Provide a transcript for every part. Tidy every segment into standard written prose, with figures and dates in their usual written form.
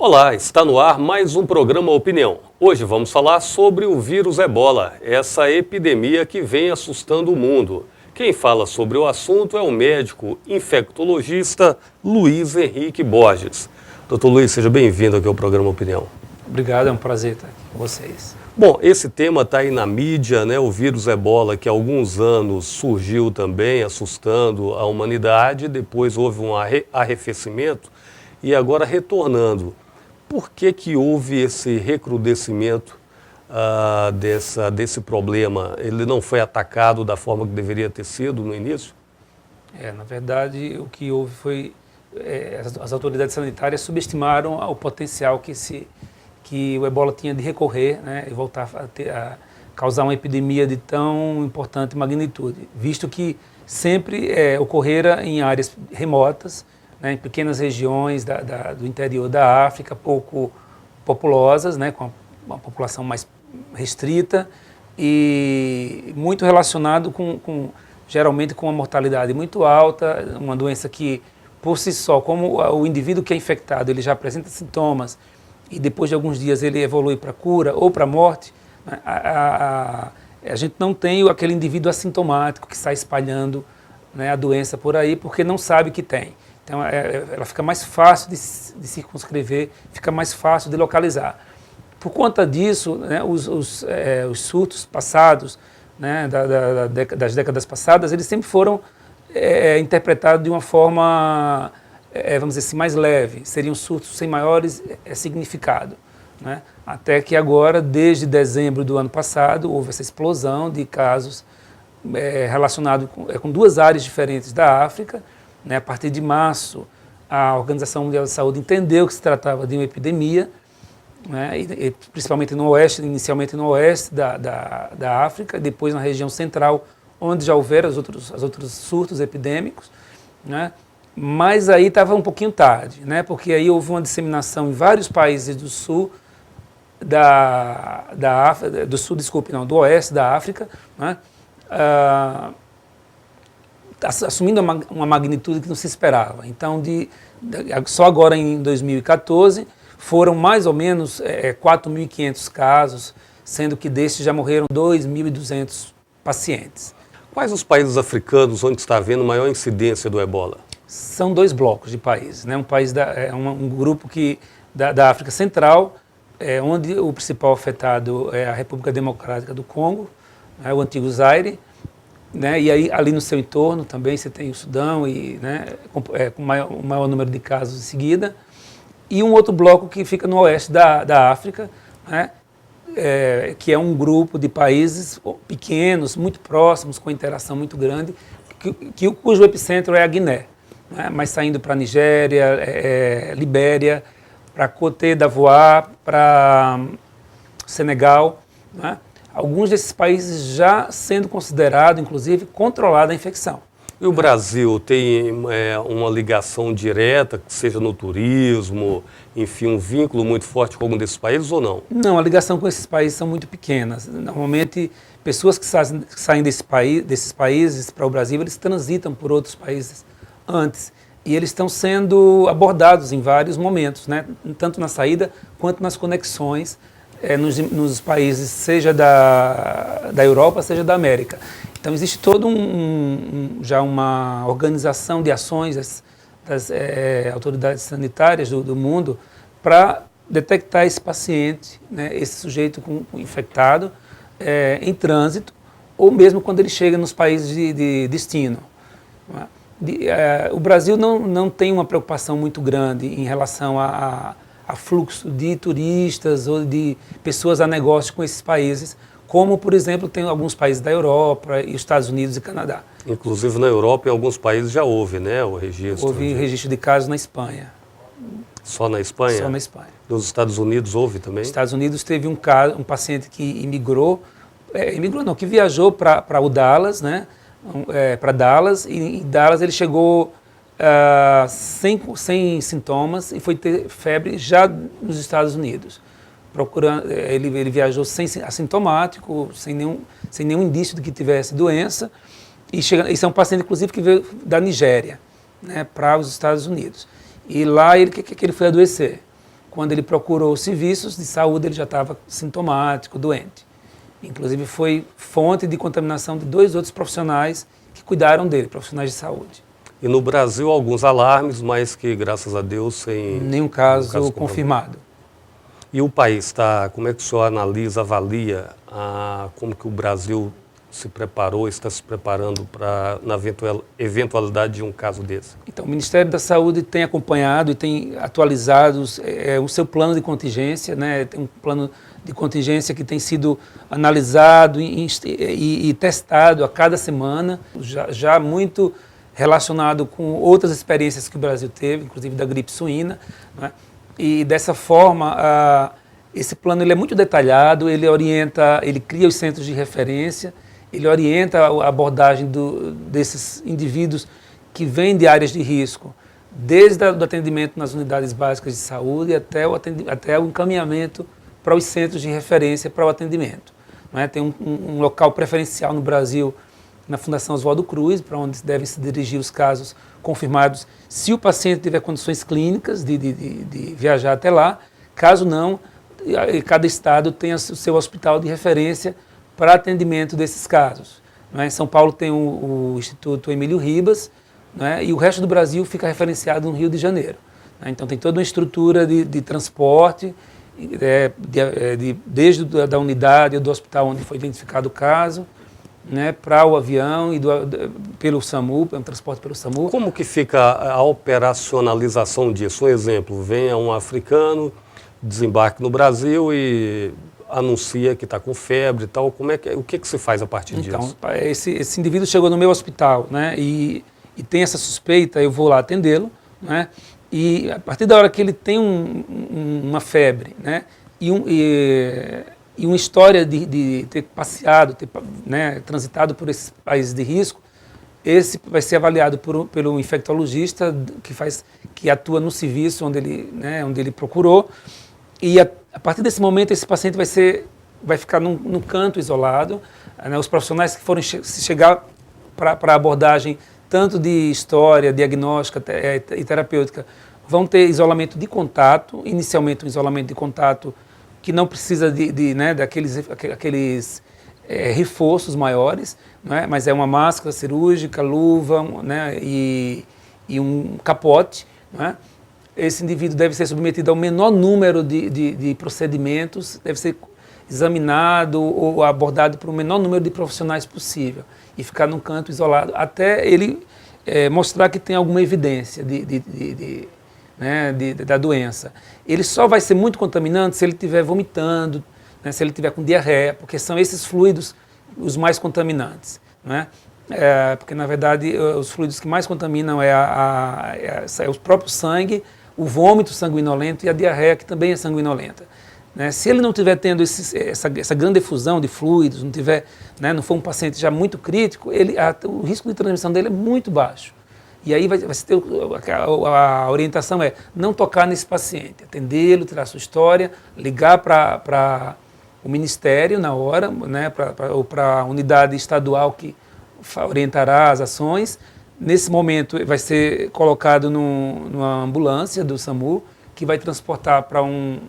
Olá, está no ar mais um programa Opinião. Hoje vamos falar sobre o vírus Ebola, essa epidemia que vem assustando o mundo. Quem fala sobre o assunto é o médico infectologista Luiz Henrique Borges. Doutor Luiz, seja bem-vindo aqui ao programa Opinião. Obrigado, é um prazer estar aqui com vocês. Bom, esse tema está aí na mídia, né? O vírus Ebola, que há alguns anos surgiu também, assustando a humanidade, depois houve um arrefecimento e agora retornando. Por que houve esse recrudescimento desse problema? Ele não foi atacado da forma que deveria ter sido no início? Na verdade, o que houve foi... as autoridades sanitárias subestimaram o potencial que o Ebola tinha de recorrer, né, e voltar a causar uma epidemia de tão importante magnitude, visto que sempre ocorrera em áreas remotas, né, em pequenas regiões do interior da África, pouco populosas, né, com uma população mais restrita e muito relacionado geralmente com uma mortalidade muito alta, uma doença que, por si só, como o indivíduo que é infectado, ele já apresenta sintomas e depois de alguns dias ele evolui para cura ou para morte, né, a gente não tem aquele indivíduo assintomático que sai espalhando, né, a doença por aí porque não sabe que tem. Então, ela fica mais fácil de circunscrever, fica mais fácil de localizar. Por conta disso, né, os surtos passados, né, das décadas passadas, eles sempre foram interpretados de uma forma, vamos dizer assim, mais leve. Seriam surtos sem maiores significado, né? Até que agora, desde dezembro do ano passado, houve essa explosão de casos relacionados com duas áreas diferentes da África. Né, a partir de março, a Organização Mundial de Saúde entendeu que se tratava de uma epidemia, né, e principalmente no oeste, inicialmente no oeste da África, depois na região central, onde já houveram os outros surtos epidêmicos, né, mas aí estava um pouquinho tarde, né, porque aí houve uma disseminação em vários países do sul, do oeste da África, né, assumindo uma magnitude que não se esperava. Então, só agora em 2014, foram mais ou menos 4.500 casos, sendo que destes já morreram 2.200 pacientes. Quais os países africanos onde está havendo maior incidência do Ebola? São dois blocos de países, né? Um grupo da África Central, onde o principal afetado é a República Democrática do Congo, né, o antigo Zaire, né, e aí ali no seu entorno também você tem o Sudão, né, com o maior número de casos em seguida, e um outro bloco que fica no oeste da África, né, que é um grupo de países pequenos, muito próximos, com interação muito grande, cujo epicentro é a Guiné, né, mas saindo para a Nigéria, Libéria, para Côte d'Ivoire, para Senegal, né. Alguns desses países já sendo considerado, inclusive, controlada a infecção. E o Brasil tem uma ligação direta, seja no turismo, enfim, um vínculo muito forte com algum desses países ou não? Não, a ligação com esses países são muito pequenas. Normalmente, pessoas que saem desses países para o Brasil, eles transitam por outros países antes. E eles estão sendo abordados em vários momentos, né? Tanto na saída quanto nas conexões, nos países, seja da Europa, seja da América. Então, existe toda já uma organização de ações das autoridades sanitárias do mundo para detectar esse paciente, né, esse sujeito infectado em trânsito, ou mesmo quando ele chega nos países de destino. O Brasil não tem uma preocupação muito grande em relação a fluxo de turistas ou de pessoas a negócio com esses países, como, por exemplo, tem alguns países da Europa, e Estados Unidos e Canadá. Inclusive na Europa, em alguns países já houve, né, o registro? Houve registro de casos na Espanha. Só na Espanha? Só na Espanha. Nos Estados Unidos houve também? Nos Estados Unidos teve um paciente que que viajou para o Dallas, né, para Dallas, e em Dallas ele chegou sem sintomas e foi ter febre já nos Estados Unidos. Ele viajou assintomático, sem nenhum indício de que tivesse doença, e esse é um paciente, inclusive, que veio da Nigéria, né, para os Estados Unidos. E lá, o que ele foi adoecer? quando ele procurou os serviços de saúde, ele já estava sintomático, doente. Inclusive foi fonte de contaminação de 2 outros profissionais que cuidaram dele, profissionais de saúde. E no Brasil, alguns alarmes, mas que, graças a Deus, sem... Nenhum caso confirmado. E o país está, como é que o senhor analisa, avalia como que o Brasil se preparou, está se preparando na eventualidade de um caso desse? Então, o Ministério da Saúde tem acompanhado e tem atualizado o seu plano de contingência, né? Tem um plano de contingência que tem sido analisado e testado a cada semana, já muito relacionado com outras experiências que o Brasil teve, inclusive da gripe suína, né? E dessa forma, esse plano ele é muito detalhado, ele orienta, ele cria os centros de referência, ele orienta a abordagem desses indivíduos que vêm de áreas de risco, desde o atendimento nas unidades básicas de saúde até o encaminhamento para os centros de referência para o atendimento. Né? Tem um local preferencial no Brasil, na Fundação Oswaldo Cruz, para onde devem se dirigir os casos confirmados, se o paciente tiver condições clínicas de viajar até lá. Caso não, cada estado tem o seu hospital de referência para atendimento desses casos. Né? Em São Paulo tem o Instituto Emílio Ribas, né? E o resto do Brasil fica referenciado no Rio de Janeiro. Né? Então tem toda uma estrutura de transporte, desde da unidade ou do hospital onde foi identificado o caso, né, para o avião e pelo SAMU, um transporte pelo SAMU. Como que fica a operacionalização disso? Um exemplo, venha um africano, desembarque no Brasil e anuncia que está com febre e tal. O que se faz a partir disso? Então, esse indivíduo chegou no meu hospital, né, e tem essa suspeita, eu vou lá atendê-lo, né, e a partir da hora que ele tem uma febre, né, e uma história de ter passeado, né, transitado por esses países de risco, esse vai ser avaliado pelo infectologista que atua no serviço onde ele procurou, e a partir desse momento esse paciente vai ficar num canto isolado, né, os profissionais que forem chegar para abordagem tanto de história, diagnóstica e terapêutica vão ter isolamento de contato, inicialmente um isolamento de contato que não precisa daqueles reforços maiores, né? Mas é uma máscara cirúrgica, luva, né? e um capote. Né? Esse indivíduo deve ser submetido ao menor número de procedimentos, deve ser examinado ou abordado por um menor número de profissionais possível e ficar num canto isolado até ele mostrar que tem alguma evidência da doença. Ele só vai ser muito contaminante se ele estiver vomitando, né, se ele estiver com diarreia, porque são esses fluidos os mais contaminantes. Né? Porque, na verdade, os fluidos que mais contaminam é o próprio sangue, o vômito sanguinolento e a diarreia, que também é sanguinolenta. Né? Se ele não estiver tendo essa grande efusão de fluidos, não for um paciente já muito crítico, o risco de transmissão dele é muito baixo. E aí a orientação é não tocar nesse paciente, atendê-lo, tirar sua história, ligar para o Ministério na hora, né, ou para a unidade estadual que orientará as ações. Nesse momento vai ser colocado numa ambulância do SAMU, que vai transportar para um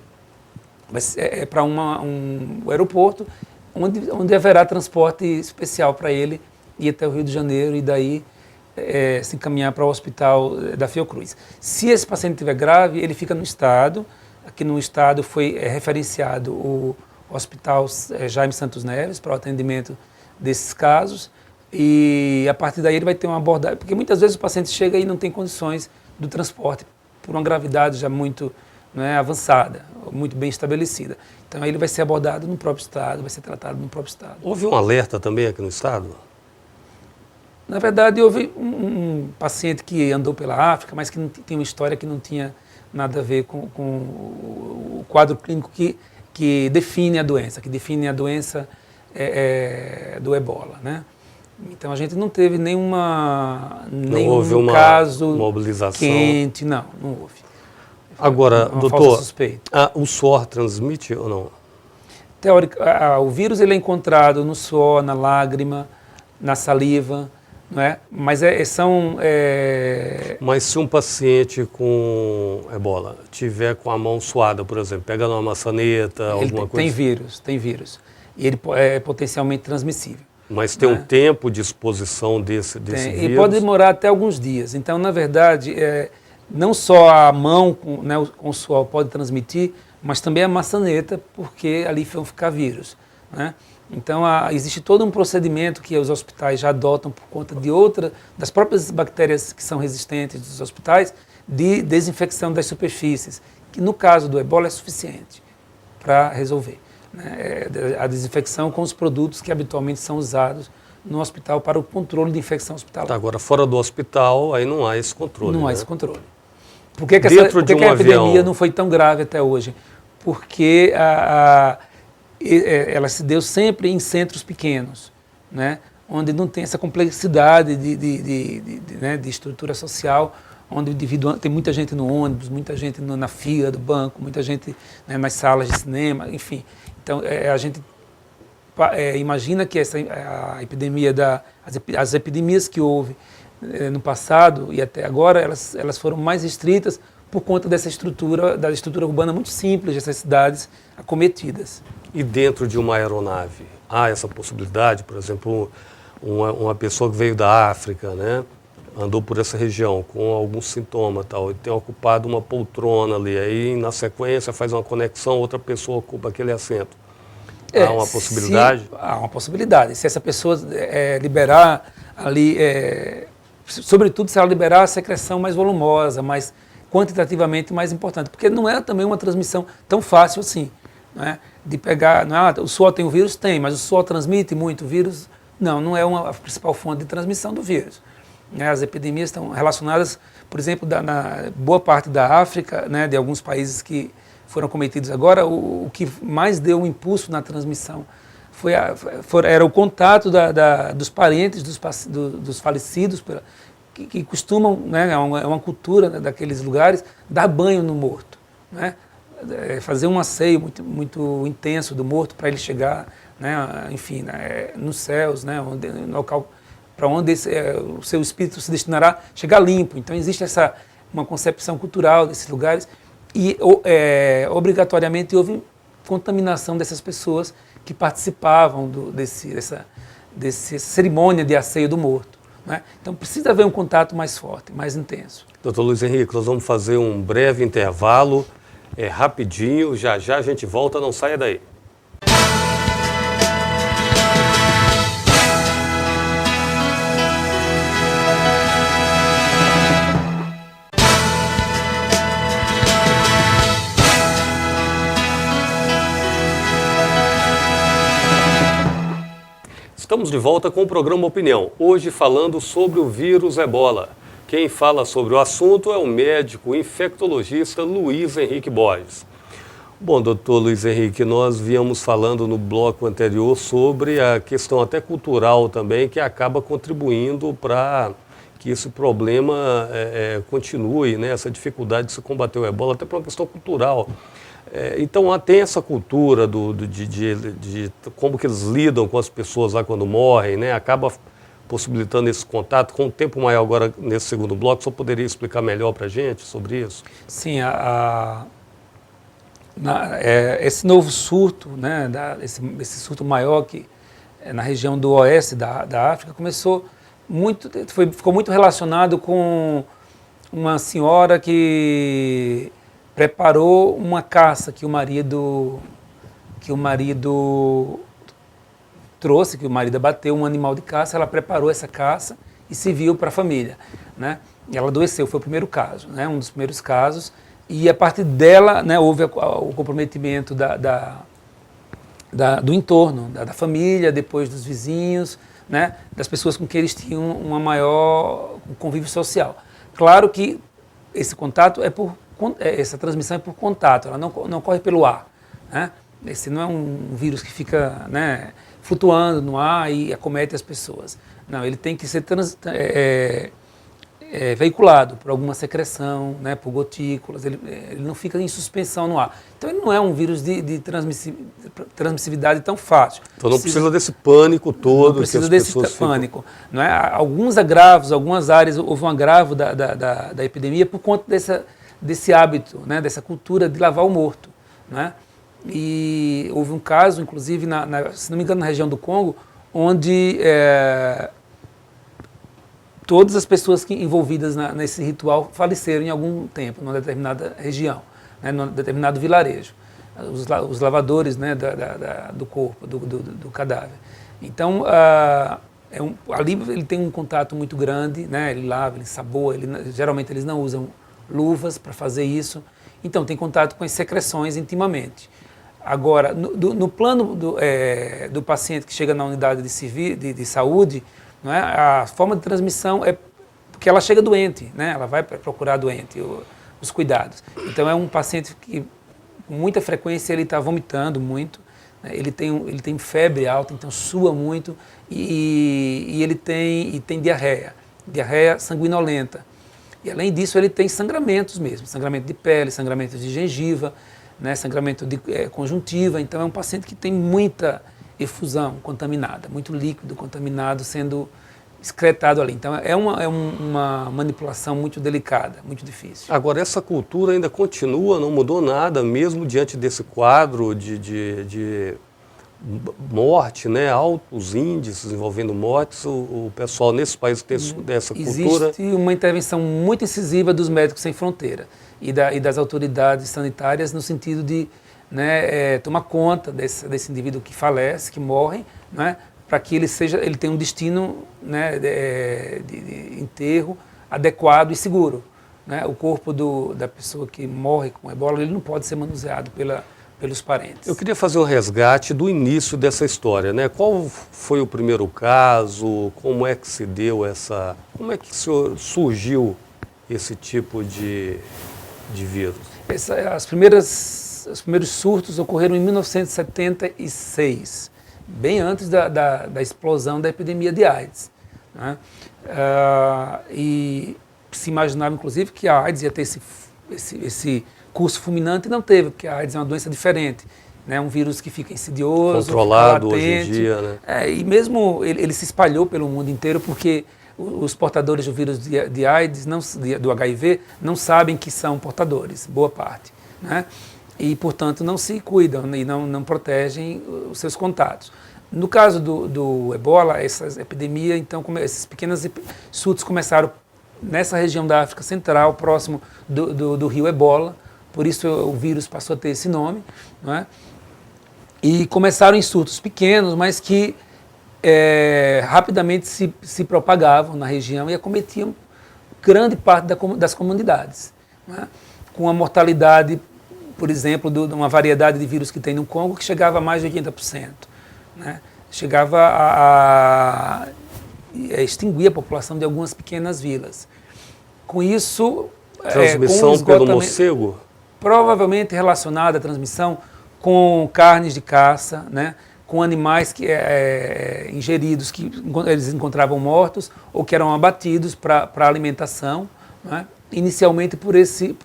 aeroporto, onde haverá transporte especial para ele ir até o Rio de Janeiro e daí se encaminhar para o hospital da Fiocruz. Se esse paciente estiver grave, ele fica no estado. Aqui no estado foi referenciado o Hospital Jaime Santos Neves para o atendimento desses casos, e a partir daí ele vai ter uma abordagem, porque muitas vezes o paciente chega e não tem condições do transporte por uma gravidade já muito avançada, muito bem estabelecida. Então ele vai ser abordado no próprio estado, vai ser tratado no próprio estado. Houve um alerta também aqui no estado? Na verdade, houve um paciente que andou pela África, mas que tinha uma história que não tinha nada a ver com o quadro clínico que define a doença, do ebola, né? Então a gente não teve nenhum caso mobilização quente, não houve. Agora, doutor, o suor transmite ou não? O vírus ele é encontrado no suor, na lágrima, na saliva, não é? Mas Mas se um paciente com ebola tiver com a mão suada, por exemplo, pega numa maçaneta, alguma coisa... Tem vírus. E ele é potencialmente transmissível. Mas tem um tempo de exposição desse vírus? E pode demorar até alguns dias. Então, na verdade, não só a mão com o suor pode transmitir, mas também a maçaneta, porque ali vão ficar vírus, né? Então, existe todo um procedimento que os hospitais já adotam por conta das próprias bactérias que são resistentes dos hospitais, de desinfecção das superfícies, que no caso do ebola é suficiente para resolver, né? A desinfecção com os produtos que habitualmente são usados no hospital para o controle de infecção hospitalar. Tá, agora, fora do hospital, aí não há esse controle. Não há né? esse controle. Por que a epidemia não foi tão grave até hoje? Porque ela se deu sempre em centros pequenos, né? Onde não tem essa complexidade de estrutura social, onde o indivíduo tem muita gente no ônibus, muita gente na fila do banco, muita gente, né, nas salas de cinema, enfim. Então, a gente imagina que a epidemia as epidemias que houve no passado e até agora, elas foram mais restritas por conta da estrutura urbana muito simples dessas cidades acometidas. E dentro de uma aeronave, há essa possibilidade, por exemplo, uma pessoa que veio da África, né, andou por essa região com algum sintoma tal, e tem ocupado uma poltrona ali, aí na sequência faz uma conexão, outra pessoa ocupa aquele assento. Há uma possibilidade? Há uma possibilidade. Se essa pessoa liberar ali, sobretudo se ela liberar a secreção mais volumosa, mais quantitativamente mais importante, porque não é também uma transmissão tão fácil assim, né? De pegar, o suor tem o vírus? Tem, mas o suor transmite muito o vírus? Não é a principal fonte de transmissão do vírus. As epidemias estão relacionadas, por exemplo, na boa parte da África, né, de alguns países que foram cometidos agora, o que mais deu um impulso na transmissão era o contato dos parentes dos falecidos, que costumam, né, é uma cultura, né, daqueles lugares, dar banho no morto, né? Fazer um asseio muito, muito intenso do morto para ele chegar, né, enfim, né, nos céus, né, no local para onde o seu espírito se destinará, chegar limpo. Então existe uma concepção cultural desses lugares e obrigatoriamente houve contaminação dessas pessoas que participavam dessa cerimônia de asseio do morto, né? Então precisa haver um contato mais forte, mais intenso. Doutor Luiz Henrique, nós vamos fazer um breve intervalo, rapidinho, já a gente volta, não saia daí. Estamos de volta com o programa Opinião, hoje falando sobre o vírus ebola. Quem fala sobre o assunto é o médico infectologista Luiz Henrique Borges. Bom, doutor Luiz Henrique, nós viemos falando no bloco anterior sobre a questão até cultural também, que acaba contribuindo para que esse problema continue, né? Essa dificuldade de se combater o ebola, até por uma questão cultural. Então, tem essa cultura de como que eles lidam com as pessoas lá quando morrem, né? Acaba possibilitando esse contato. Com um tempo maior agora, nesse segundo bloco, só poderia explicar melhor para a gente sobre isso? Sim, esse novo surto, né, esse surto maior que na região do oeste da África, ficou muito relacionado com uma senhora que preparou uma caça que o marido trouxe, que o marido abateu um animal de caça, ela preparou essa caça e serviu para a família, né? E ela adoeceu, foi o primeiro caso, né? Um dos primeiros casos, e a partir dela, né, houve o comprometimento do entorno, da família, depois dos vizinhos, né, das pessoas com quem eles tinham um maior convívio social. Claro que esse contato essa transmissão é por contato, ela não ocorre pelo ar, né? Esse não é um vírus que fica, né, flutuando no ar e acomete as pessoas. Não, ele tem que ser veiculado por alguma secreção, né, por gotículas, ele não fica em suspensão no ar. Então ele não é um vírus de transmissividade tão fácil. Então não precisa desse pânico todo. Não precisa desse pânico. Não é? Alguns agravos, algumas áreas, houve um agravo da epidemia por conta desse hábito, né, dessa cultura de lavar o morto. Né? E houve um caso, inclusive, se não me engano, na região do Congo, onde todas as pessoas envolvidas nesse ritual faleceram em algum tempo, numa determinada região, né, num determinado vilarejo. Os lavadores, né, do corpo, do cadáver. Então, ali ele tem um contato muito grande, né, ele lava, ele saboa, geralmente eles não usam luvas para fazer isso, então tem contato com as secreções intimamente. Agora, no plano do paciente que chega na unidade de saúde, não é? A forma de transmissão é porque ela chega doente, né? Ela vai procurar doente, os cuidados. Então é um paciente que, com muita frequência, ele está vomitando muito, né? Ele tem febre alta, então sua muito, e ele tem diarreia sanguinolenta. E além disso, ele tem sangramentos mesmo, sangramento de pele, sangramento de gengiva, né? Sangramento de conjuntiva. Então é um paciente que tem muita efusão contaminada, muito líquido contaminado sendo excretado ali. Então é uma manipulação muito delicada, muito difícil. Agora, essa cultura ainda continua, não mudou nada, mesmo diante desse quadro de morte, né, altos índices envolvendo mortes, o pessoal nesse país tem dessa cultura. Existe uma intervenção muito incisiva dos Médicos Sem Fronteira e das autoridades sanitárias no sentido de, né, tomar conta desse indivíduo que falece, que morre, né, para que ele tenha um destino, né, de enterro adequado e seguro. Né? O corpo da pessoa que morre com ebola, ele não pode ser manuseado pelos parentes. Eu queria fazer um resgate do início dessa história, né? Qual foi o primeiro caso? Como é que se deu como é que surgiu esse tipo de vírus? Os primeiros surtos ocorreram em 1976, bem antes da explosão da epidemia de AIDS. Né? E se imaginava, inclusive, que a AIDS ia ter esse curso fulminante, e não teve, porque a AIDS é uma doença diferente. Né? Um vírus que fica insidioso, controlado hoje em dia. Né? E mesmo ele se espalhou pelo mundo inteiro, porque os portadores do vírus de AIDS, do HIV, não sabem que são portadores, boa parte. Né? E, portanto, não se cuidam e não protegem os seus contatos. No caso do ebola, essa epidemia, então, esses pequenos surtos começaram nessa região da África Central, próximo do rio Ebola, por isso o vírus passou a ter esse nome. Não é? E começaram em surtos pequenos, mas que rapidamente se propagavam na região e acometiam grande parte das comunidades. Não é? Com a mortalidade, por exemplo, de uma variedade de vírus que tem no Congo, que chegava a mais de 80%. Né? Chegava a extinguir a população de algumas pequenas vilas. Com isso... Transmissão pelo morcego? Provavelmente relacionada à transmissão com carnes de caça, né? Com animais ingeridos que eles encontravam mortos ou que eram abatidos para alimentação, né? Inicialmente por esse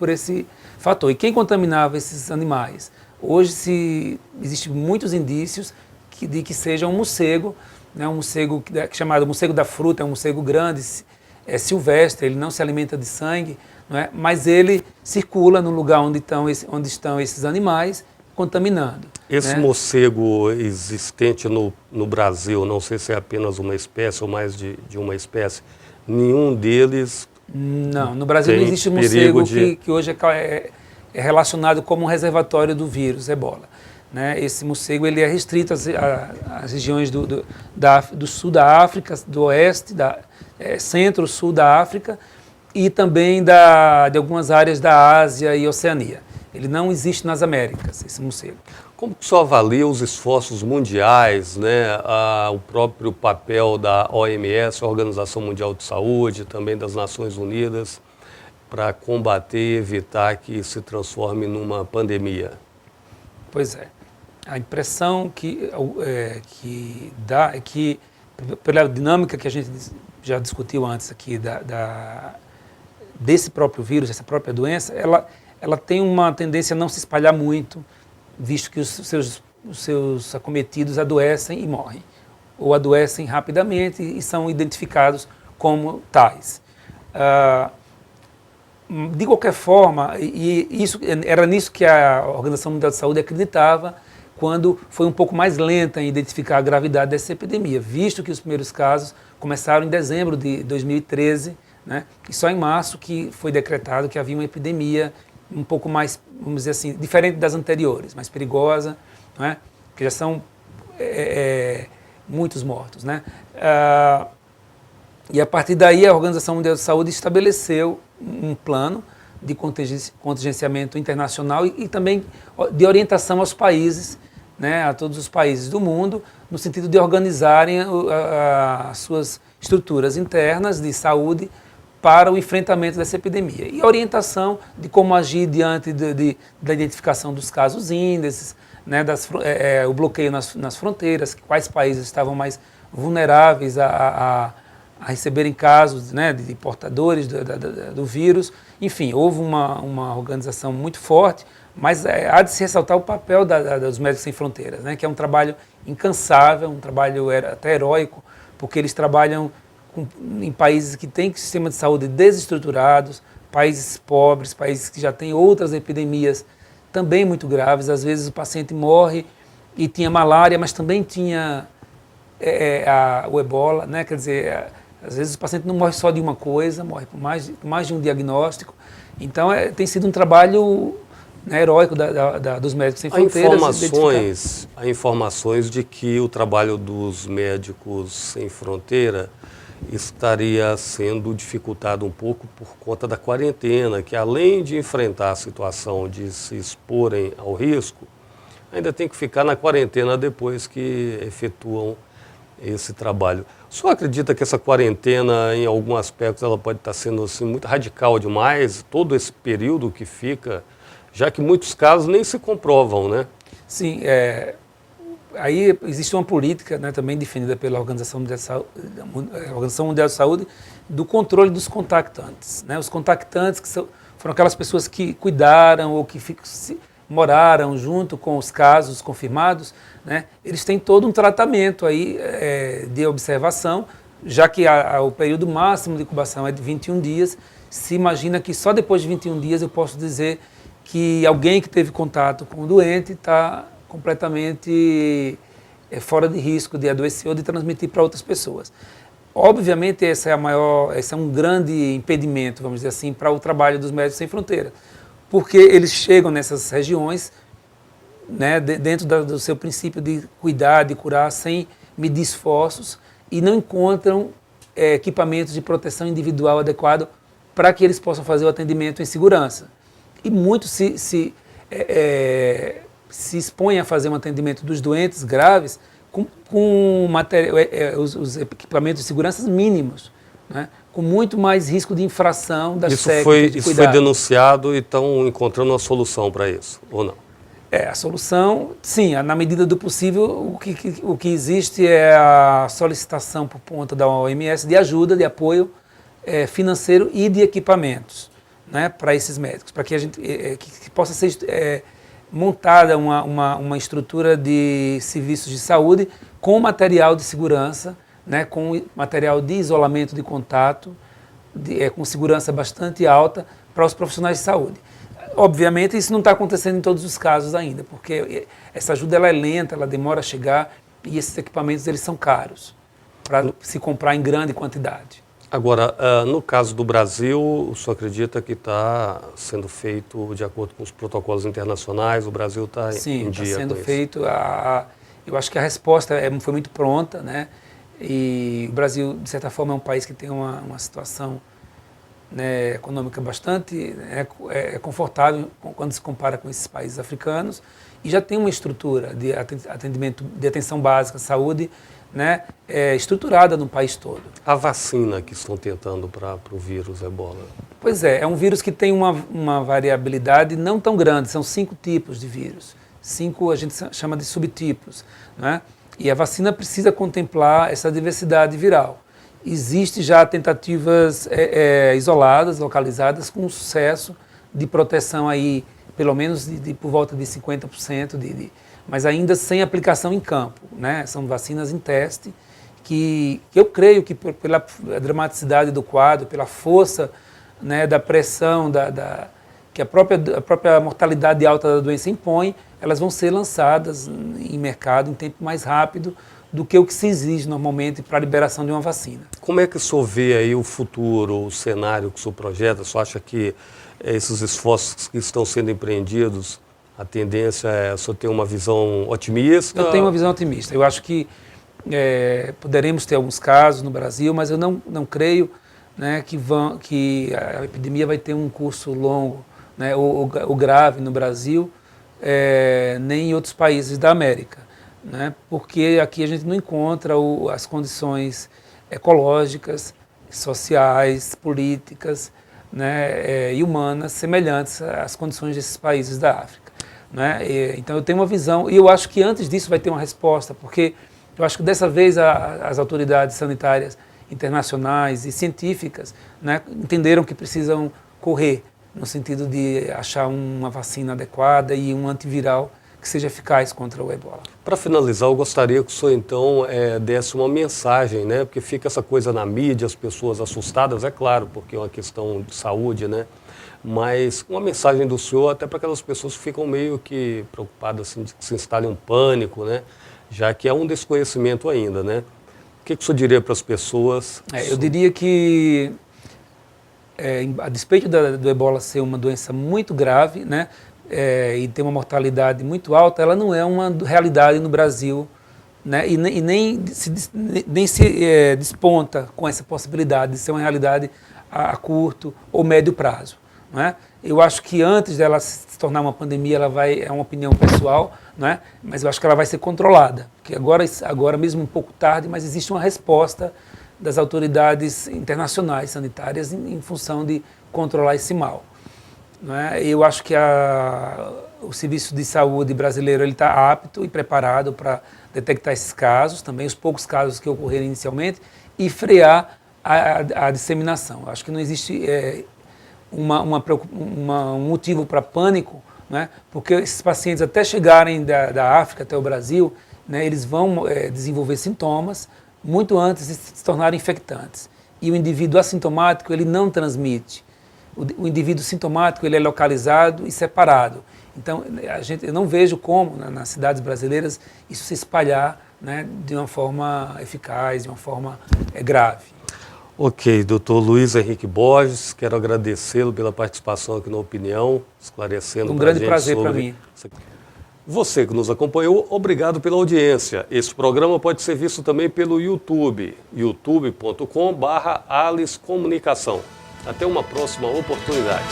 fator. E quem contaminava esses animais? Hoje existem muitos indícios de que seja um morcego, né? Um morcego chamado morcego da fruta, é um morcego grande, silvestre, ele não se alimenta de sangue, não é? Mas ele circula no lugar onde estão esses animais, contaminando. Esse né? morcego existente no Brasil, não sei se é apenas uma espécie ou mais de uma espécie, nenhum deles... Não, no Brasil não existe um morcego que hoje é relacionado como um reservatório do vírus ebola. Né? Esse morcego ele é restrito às regiões do sul da África, do oeste, centro-sul da África e também de algumas áreas da Ásia e Oceania. Ele não existe nas Américas, esse morcego. Como que o senhor avalia os esforços mundiais, né? O próprio papel da OMS, a Organização Mundial de Saúde, também das Nações Unidas, para combater e evitar que se transforme numa pandemia? Pois é. A impressão que dá é que, pela dinâmica que a gente já discutiu antes aqui, desse próprio vírus, essa própria doença, ela tem uma tendência a não se espalhar muito, visto que os seus acometidos adoecem e morrem, ou adoecem rapidamente e são identificados como tais. De qualquer forma, e isso, era nisso que a Organização Mundial de Saúde acreditava quando foi um pouco mais lenta em identificar a gravidade dessa epidemia, visto que os primeiros casos começaram em dezembro de 2013, né, e só em março que foi decretado que havia uma epidemia um pouco mais, vamos dizer assim, diferente das anteriores, mais perigosa, né, que já são muitos mortos, né. E a partir daí a Organização Mundial de Saúde estabeleceu um plano de contingenciamento internacional e também de orientação aos países, né, a todos os países do mundo, no sentido de organizarem as suas estruturas internas de saúde para o enfrentamento dessa epidemia. E a orientação de como agir diante da identificação dos casos índices, né, o bloqueio nas fronteiras, quais países estavam mais vulneráveis a receberem casos, né, de portadores do vírus. Enfim, houve uma organização muito forte, mas há de se ressaltar o papel dos Médicos Sem Fronteiras, né, que é um trabalho incansável, um trabalho até heróico, porque eles trabalham em países que têm sistema de saúde desestruturados, países pobres, países que já têm outras epidemias também muito graves. Às vezes o paciente morre e tinha malária, mas também tinha o ebola, né? Quer dizer, às vezes o paciente não morre só de uma coisa, morre por mais de um diagnóstico. Então tem sido um trabalho, né, heróico dos Médicos Sem Fronteiras. Há informações de que o trabalho dos Médicos Sem Fronteira estaria sendo dificultado um pouco por conta da quarentena, que além de enfrentar a situação de se exporem ao risco, ainda tem que ficar na quarentena depois que efetuam esse trabalho. O senhor acredita que essa quarentena, em algum aspecto, ela pode estar sendo assim, muito radical demais, todo esse período que fica, já que muitos casos nem se comprovam, né? Sim, aí existe uma política, né, também defendida pela Organização Mundial de Saúde, do controle dos contactantes, né? Os contactantes que foram aquelas pessoas que cuidaram ou que moraram junto com os casos confirmados, né? Eles têm todo um tratamento aí de observação, já que o período máximo de incubação é de 21 dias, se imagina que só depois de 21 dias eu posso dizer que alguém que teve contato com o doente está completamente fora de risco de adoecer ou de transmitir para outras pessoas. Obviamente, esse é um grande impedimento, vamos dizer assim, para o trabalho dos Médicos Sem Fronteiras, porque eles chegam nessas regiões, né, dentro do seu princípio de cuidar, de curar, sem medir esforços, e não encontram equipamentos de proteção individual adequado para que eles possam fazer o atendimento em segurança. E muitos se expõem a fazer um atendimento dos doentes graves com os equipamentos de segurança mínimos, né, com muito mais risco de infração das técnicas de cuidado. Isso foi denunciado e estão encontrando uma solução para isso, ou não? A solução, sim, na medida do possível, o que existe é a solicitação por conta da OMS de ajuda, de apoio financeiro e de equipamentos, né, para esses médicos, para que a gente que possa ser montada uma estrutura de serviços de saúde com material de segurança, né, com material de isolamento de contato, com segurança bastante alta para os profissionais de saúde. Obviamente, isso não está acontecendo em todos os casos ainda, porque essa ajuda ela é lenta, ela demora a chegar e esses equipamentos eles são caros para se comprar em grande quantidade. Agora, no caso do Brasil, o senhor acredita que está sendo feito de acordo com os protocolos internacionais? O Brasil está em dia com isso? Sim, está sendo feito. Eu acho que a resposta foi muito pronta, né? E o Brasil, de certa forma, é um país que tem uma situação, né, econômica bastante confortável quando se compara com esses países africanos e já tem uma estrutura de atendimento, de atenção básica, saúde, né, estruturada no país todo. A vacina que estão tentando para o vírus ebola? Pois é um vírus que tem uma variabilidade não tão grande, são 5 tipos de vírus, 5 a gente chama de subtipos, né? E a vacina precisa contemplar essa diversidade viral. existe já tentativas isoladas, localizadas, com sucesso de proteção aí, pelo menos por volta de 50%, mas ainda sem aplicação em campo, né? São vacinas em teste, que eu creio que pela dramaticidade do quadro, pela força, né, da pressão, que a própria mortalidade alta da doença impõe, elas vão ser lançadas em mercado em tempo mais rápido do que o que se exige normalmente para a liberação de uma vacina. Como é que o senhor vê aí o futuro, o cenário que o senhor projeta? O senhor acha que esses esforços que estão sendo empreendidos, a tendência é o senhor ter uma visão otimista? Eu tenho uma visão otimista. Eu acho que poderemos ter alguns casos no Brasil, mas eu não creio, né, que a epidemia vai ter um curso longo, né, ou grave no Brasil, nem em outros países da América, né, porque aqui a gente não encontra as condições ecológicas, sociais, políticas, né, e humanas semelhantes às condições desses países da África, né? Então eu tenho uma visão, e eu acho que antes disso vai ter uma resposta, porque eu acho que dessa vez as autoridades sanitárias internacionais e científicas, né, entenderam que precisam correr no sentido de achar uma vacina adequada e um antiviral que seja eficaz contra o ebola. Para finalizar, eu gostaria que o senhor então desse uma mensagem, né? Porque fica essa coisa na mídia, as pessoas assustadas, é claro, porque é uma questão de saúde, né? Mas uma mensagem do senhor até para aquelas pessoas que ficam meio que preocupadas assim, de que se instale um pânico, né? Já que é um desconhecimento ainda, né? O que o senhor diria para as pessoas? Eu diria que, a despeito do ebola ser uma doença muito grave, né, e ter uma mortalidade muito alta, ela não é uma realidade no Brasil, né, e nem se desponta com essa possibilidade de ser uma realidade a curto ou médio prazo, né? Eu acho que antes dela se tornar uma pandemia, é uma opinião pessoal, né, mas eu acho que ela vai ser controlada, porque agora mesmo um pouco tarde, mas existe uma resposta das autoridades internacionais sanitárias em função de controlar esse mal, né? Eu acho que o Serviço de Saúde brasileiro está apto e preparado para detectar esses casos, também os poucos casos que ocorreram inicialmente, e frear a disseminação. Eu acho que não existe um motivo para pânico, né? Porque esses pacientes, até chegarem da África até o Brasil, né, eles vão desenvolver sintomas muito antes de se tornarem infectantes. E o indivíduo assintomático, ele não transmite. O indivíduo sintomático, ele é localizado e separado. Então, eu não vejo como, nas cidades brasileiras, isso se espalhar, né, de uma forma eficaz, de uma forma grave. Ok, doutor Luiz Henrique Borges, quero agradecê-lo pela participação aqui na Opinião, esclarecendo Um pra grande gente prazer sobre... para mim. Você que nos acompanhou, obrigado pela audiência. Esse programa pode ser visto também pelo YouTube, youtube.com/AlisComunicação. Até uma próxima oportunidade.